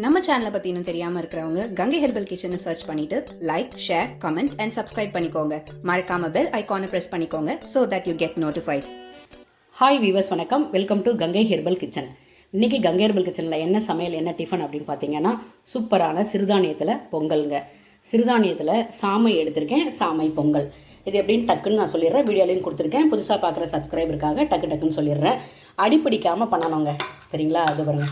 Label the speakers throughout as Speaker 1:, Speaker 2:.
Speaker 1: நம்ம சேனலை பற்றி இன்னும் தெரியாமல் இருக்கிறவங்க கங்கை ஹெர்பல் கிச்சனை சர்ச் பண்ணிட்டு like, share, comment and subscribe பண்ணிக்கோங்க. மறக்காம பெல் ஐகானை ப்ரெஸ் பண்ணிக்கோங்க so that you get notified.
Speaker 2: Hi viewers, வணக்கம். Welcome to Gangai herbal kitchen. இன்றைக்கி கங்கை ஹெர்பல் கிச்சனில் என்ன சமையல், என்ன டிஃபன் அப்படின்னு பார்த்தீங்கன்னா சூப்பரான சிறுதானியத்தில் பொங்கலுங்க. சிறுதானியத்தில் சாமை எடுத்திருக்கேன், சாமை பொங்கல். இது எப்படின்னு டக்குன்னு நான் சொல்லிடுறேன், வீடியோலையும் கொடுத்துருக்கேன். புதுசாக பார்க்குற சப்ஸ்கிரைபருக்காக டக்குன்னு சொல்லிடுறேன். அடிப்பிடிக்காமல் பண்ணணுங்க, சரிங்களா? அது பாருங்க,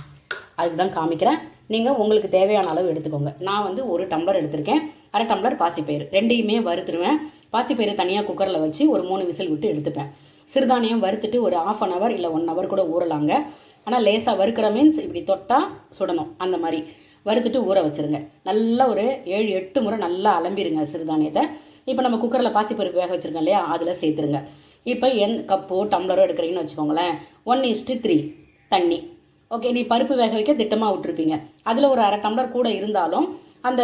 Speaker 2: அதுதான் காமிக்கிறேன். நீங்கள் உங்களுக்கு தேவையான அளவு எடுத்துக்கோங்க. நான் வந்து 1 டம்ளர் எடுத்திருக்கேன், 1/2 டம்ளர் பாசிப்பயிறு. ரெண்டையுமே வறுத்துருவேன். பாசிப்பயிறு தனியாக குக்கரில் வச்சு ஒரு 3 விசில் விட்டு எடுத்துப்பேன். சிறுதானியம் வறுத்துட்டு ஒரு 1/2 hour இல்லை 1 hour கூட ஊறலாங்க. ஆனால் லேசாக வறுக்கிற மீன்ஸ் இப்படி தொட்டால் சுடணும், அந்த மாதிரி வறுத்துட்டு ஊற வச்சுருங்க. நல்லா ஒரு 7-8 முறை நல்லா அலம்பிடுங்க சிறுதானியத்தை. இப்போ நம்ம குக்கரில் பாசிப்பருப்பு வேக வச்சுருக்கோம் இல்லையா, அதில் சேர்த்துருங்க. இப்போ கப்போ டம்ளரோ எடுக்கிறீங்கன்னு வச்சுக்கோங்களேன், 1:3 தண்ணி. ஓகே, நீ பருப்பு வேக வைக்க திட்டமாக விட்டுருப்பீங்க. அதில் ஒரு 1/2 டம்ளர் கூட இருந்தாலும் அந்த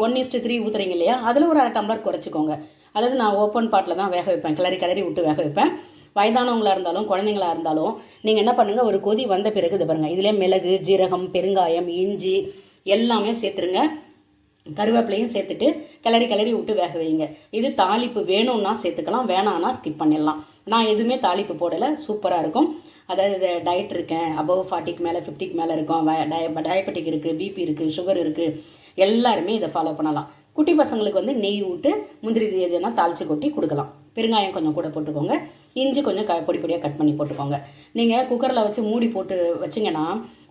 Speaker 2: 1:3 ஊற்றுறீங்க இல்லையா, அதில் ஒரு 1/2 டம்ளர் குறைச்சிக்கோங்க. அதாவது நான் ஓப்பன் பாட்டில் தான் வேக வைப்பேன், கிளறி விட்டு வேக வைப்பேன். வயதானவங்களாக இருந்தாலும் குழந்தைங்களா இருந்தாலும் நீங்கள் என்ன பண்ணுங்கள், ஒரு கொதி வந்த பிறகு இது பாருங்கள், இதிலே மிளகு, ஜீரகம், பெருங்காயம், இஞ்சி எல்லாமே சேர்த்துருங்க. கருவேப்பிலையும் சேர்த்துட்டு கிளறி விட்டு வேக வைங்க. இது தாளிப்பு வேணும்னா சேர்த்துக்கலாம், வேணான்னா ஸ்கிப் பண்ணிடலாம். நான் எதுவுமே தாளிப்பு போடலை, சூப்பராக இருக்கும். அதாவது டயட் இருக்கேன், அபவ் 40க்கு மேலே 50க்கு மேலே இருக்கும், டயபெட்டிக் இருக்குது, பிபி இருக்குது, சுகர் இருக்குது, எல்லாருமே இதை ஃபாலோ பண்ணலாம். குட்டி பசங்களுக்கு வந்து நெய் விட்டு முந்திரி எதுனா தாளித்து கொட்டி கொடுக்கலாம். பெருங்காயம் கொஞ்சம் கூட போட்டுக்கோங்க, இஞ்சி கொஞ்சம் பொடியாக கட் பண்ணி போட்டுக்கோங்க. நீங்கள் குக்கரில் வச்சு மூடி போட்டு வச்சிங்கன்னா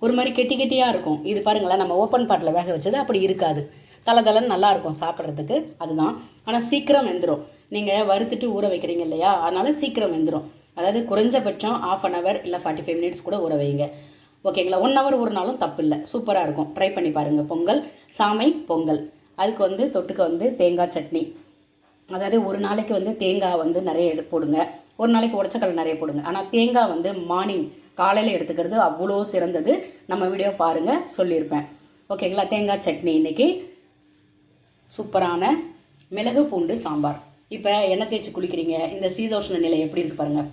Speaker 2: ஒரு மாதிரி கெட்டியாக இருக்கும். இது பாருங்களேன், நம்ம ஓப்பன் பாட்டில் வேக வச்சது அப்படி இருக்காது, தலன்னு நல்லா இருக்கும் சாப்பிட்றதுக்கு. அதுதான், ஆனால் சீக்கிரம் வெந்துடும். நீங்கள் வறுத்துட்டு ஊற வைக்கிறீங்க இல்லையா, அதனால சீக்கிரம் வெந்துடும். அதாவது குறைஞ்சபட்சம் 1/2 hour இல்லை 45 minutes கூட ஊற வைங்க. ஓகேங்களா? 1 hour ஊறினாலும் தப்பு இல்லை, சூப்பராக இருக்கும். ட்ரை பண்ணி பாருங்கள். பொங்கல், சாமை பொங்கல். அதுக்கு வந்து தொட்டுக்க வந்து தேங்காய் சட்னி. அதாவது ஒரு நாளைக்கு வந்து தேங்காய் வந்து நிறைய போடுங்க, ஒரு நாளைக்கு உடச்சக்கடலை நிறைய போடுங்க. ஆனால் தேங்காய் வந்து மார்னிங் காலையில் எடுத்துக்கிறது அவ்வளோ சிறந்தது. நம்ம வீடியோ பாருங்கள், சொல்லியிருப்பேன். ஓகேங்களா? தேங்காய் சட்னி இன்னைக்கு. சூப்பரான மிளகு பூண்டு சாம்பார். இப்போ எண்ணெய் தேய்ச்சி குளிக்கிறீங்க, இந்த சீதோஷ்ண நிலை எப்படி இருக்குது பாருங்கள்.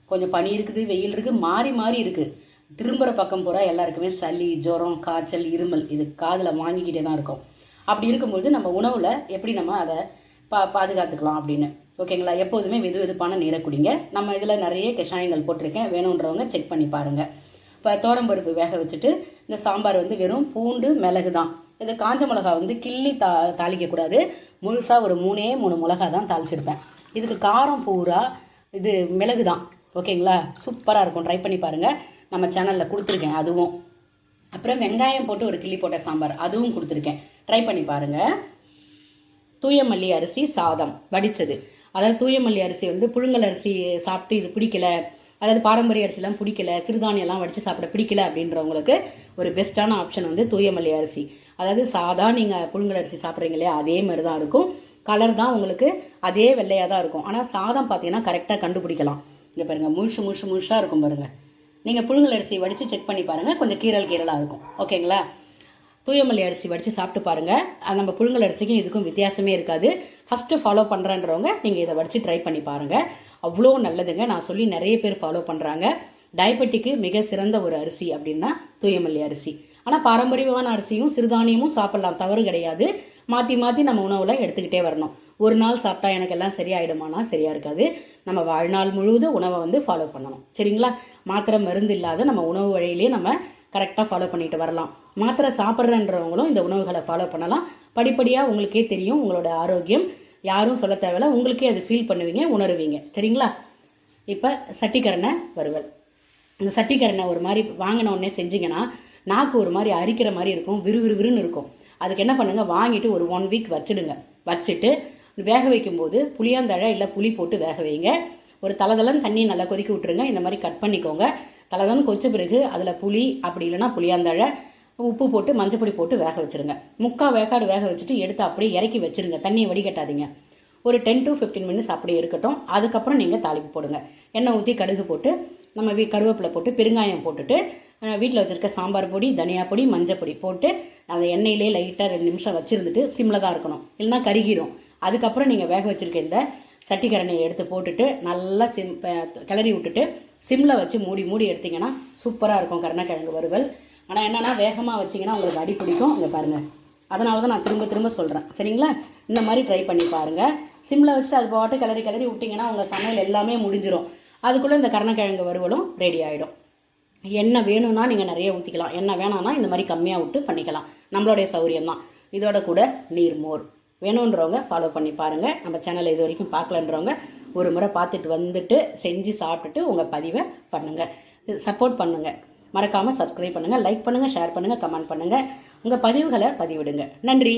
Speaker 2: கொஞ்சம் பனி இருக்குது, வெயில் இருக்குது, மாறி இருக்குது. திரும்புகிற பக்கம் பூரா எல்லாருக்குமே சளி, ஜுரம், காய்ச்சல், இருமல் இது காதில் வாங்கிக்கிட்டே தான் இருக்கும். அப்படி இருக்கும்போது நம்ம உணவில் எப்படி நம்ம அதை பாதுகாத்துக்கலாம் அப்படின்னு. ஓகேங்களா? எப்போதுமே வெதுப்பான நீரை குடிங்க. நம்ம இதில் நிறைய கஷாயங்கள் போட்டிருக்கேன், வேணுன்றவங்க செக் பண்ணி பாருங்கள். இப்போ தோரம்பருப்பு வேக வச்சுட்டு இந்த சாம்பார் வந்து வெறும் பூண்டு மிளகு தான். இது காஞ்ச மிளகா வந்து கிள்ளி தாளிக்கக்கூடாது, முழுசாக ஒரு 3 மிளகா தான் தாளிச்சிருப்பேன். இதுக்கு காரம் பூரா இது மிளகு தான். ஓகேங்களா? சூப்பராக இருக்கும், ட்ரை பண்ணி பாருங்கள். நம்ம சேனலில் கொடுத்துருக்கேன் அதுவும். அப்புறம் வெங்காயம் போட்டு ஒரு கிள்ளி போட்ட சாம்பார், அதுவும் கொடுத்துருக்கேன், ட்ரை பண்ணி பாருங்கள். தூயமல்லி அரிசி சாதம் வடித்தது. அதாவது தூயமல்லி அரிசி வந்து புழுங்கல் அரிசி சாப்பிட்டு இது பிடிக்கல, அதாவது பாரம்பரிய அரிசிலாம் பிடிக்கல, சிறுதானியெல்லாம் வடித்து சாப்பிட பிடிக்கல அப்படின்றவங்களுக்கு ஒரு பெஸ்ட்டான ஆப்ஷன் வந்து தூயமல்லி அரிசி. அதாவது சாதா நீங்கள் புழுங்கல் அரிசி சாப்பிட்றீங்க இல்லையா, அதே மாதிரி தான் இருக்கும். கலர் தான் உங்களுக்கு அதே வெள்ளையாக தான் இருக்கும். ஆனால் சாதம் பார்த்தீங்கன்னா கரெக்டாக கண்டுபிடிக்கலாம். இங்கே பாருங்கள், முழுசாக இருக்கும் பாருங்கள். நீங்கள் புழுங்கல் அரிசி வடித்து செக் பண்ணி பாருங்கள், கொஞ்சம் கீரலாக இருக்கும். ஓகேங்களா? தூயமல்லி அரிசி வடித்து சாப்பிட்டு பாருங்கள். நம்ம புழுங்கல் அரிசிக்கும் இதுக்கும் வித்தியாசமே இருக்காது. ஃபஸ்ட்டு ஃபாலோ பண்ணுறன்றவங்க நீங்கள் இதை வடித்து ட்ரை பண்ணி பாருங்கள், அவ்வளோ நல்லதுங்க. நான் சொல்லி நிறைய பேர் ஃபாலோ பண்ணுறாங்க. டயபெட்டிக்கு மிக சிறந்த ஒரு அரிசி அப்படின்னா தூயமல்லி அரிசி. ஆனால் பாரம்பரியமான அரிசியும் சிறுதானியமும் சாப்பிட்லாம், தவறு கிடையாது. மாற்றி நம்ம உணவில் எடுத்துக்கிட்டே வரணும். ஒரு நாள் சாப்பிட்டா எனக்கு எல்லாம் சரியாயிடுமானா சரியாக இருக்காது. நம்ம வாழ்நாள் முழுவதும் உணவை வந்து ஃபாலோ பண்ணணும், சரிங்களா? மாத்திரை மருந்து இல்லாத நம்ம உணவு வழியிலேயே நம்ம கரெக்டாக ஃபாலோ பண்ணிட்டு வரலாம். மாத்திரை சாப்பிட்றன்றவங்களும் இந்த உணவுகளை ஃபாலோ பண்ணலாம். படிப்படியாக உங்களுக்கே தெரியும் உங்களோட ஆரோக்கியம், யாரும் சொல்ல தேவையில்ல, உங்களுக்கே அது ஃபீல் பண்ணுவீங்க, உணருவீங்க, சரிங்களா? இப்போ சட்டிக்கரணை வறுவல். இந்த சட்டிக்கரணை ஒரு மாதிரி வாங்கின உடனே செஞ்சிங்கன்னா நாக்கு ஒரு மாதிரி அரிக்கிற மாதிரி இருக்கும், விறுவிறுன்னு இருக்கும். அதுக்கு என்ன பண்ணுங்கள், வாங்கிட்டு ஒரு 1 week வச்சுட்டு வேக வைக்கும்போது புளியாந்தழை இல்லை புளி போட்டு வேக வைங்க. ஒரு தலதளம் தண்ணி நல்லா கொதிக்க விட்டுருங்க. இந்த மாதிரி கட் பண்ணிக்கோங்க. தலதளம் கொதிச்ச பிறகு அதில் புளி, அப்படி இல்லைன்னா புளியாந்தழை, உப்பு போட்டு மஞ்சப்பொடி போட்டு வேக வச்சுருங்க. 3/4 வேக்காடு வேக வச்சுட்டு எடுத்து அப்படியே இறக்கி வச்சுருங்க, தண்ணியை வடிகட்டாதீங்க. ஒரு 10 to 15 minutes அப்படியே இருக்கட்டும். அதுக்கப்புறம் நீங்கள் தாளிப்பு போடுங்க. எண்ணெய் ஊற்றி கடுகு போட்டு நம்ம கருவேப்பிலை போட்டு பெருங்காயம் போட்டுட்டு வீட்டில் வச்சுருக்க சாம்பார் பொடி, தனியா பொடி, மஞ்சள் பொடி போட்டு அந்த எண்ணெயிலே லைட்டாக 2 நிமிஷம் வச்சுருந்துட்டு சிம்மில் தான் இருக்கணும், இல்லைனா கருகிரும். அதுக்கப்புறம் நீங்கள் வேக வச்சுருக்க இந்த சட்டிக்கரணையை எடுத்து போட்டுட்டு நல்லா கிளறி விட்டுட்டு சிம்மில் வச்சு மூடி எடுத்திங்கன்னா சூப்பராக இருக்கும் கருணக்கிழங்கு வறுவல். ஆனால் என்னென்னா வேகமாக வச்சிங்கன்னா உங்களுக்கு அடி பிடிக்கும். இங்கே பாருங்கள், அதனால தான் நான் திரும்ப திரும்ப சொல்கிறேன். சரிங்களா? இந்த மாதிரி ட்ரை பண்ணி பாருங்கள். சிம்மில் வச்சு அது பாட்டு கிளறி கிளறி விட்டிங்கன்னா உங்கள் சமையல் எல்லாமே முடிஞ்சிடும். அதுக்குள்ளே இந்த கருணக்கிழங்கு வறுவலும் ரெடி ஆகிடும். எண்ணெய் வேணும்னா நீங்கள் நிறைய ஊற்றிக்கலாம், எண்ணெய் வேணாம்னா இந்த மாதிரி கம்மியாக விட்டு பண்ணிக்கலாம். நம்மளுடைய சௌரியம் தான். இதோட கூட நீர்மோர் வேணுன்றவங்க ஃபாலோ பண்ணி பாருங்கள். நம்ம சேனலை இது வரைக்கும் பார்க்கலன்றவங்க ஒரு முறை பார்த்துட்டு வந்துட்டு செஞ்சு சாப்பிட்டுட்டு உங்கள் பதிவை பண்ணுங்கள், சப்போர்ட் பண்ணுங்கள். மறக்காமல் சப்ஸ்கிரைப் பண்ணுங்கள், லைக் பண்ணுங்கள், ஷேர் பண்ணுங்கள், கமெண்ட் பண்ணுங்கள். உங்கள் பதிவுகளை பதிவிடுங்க. நன்றி.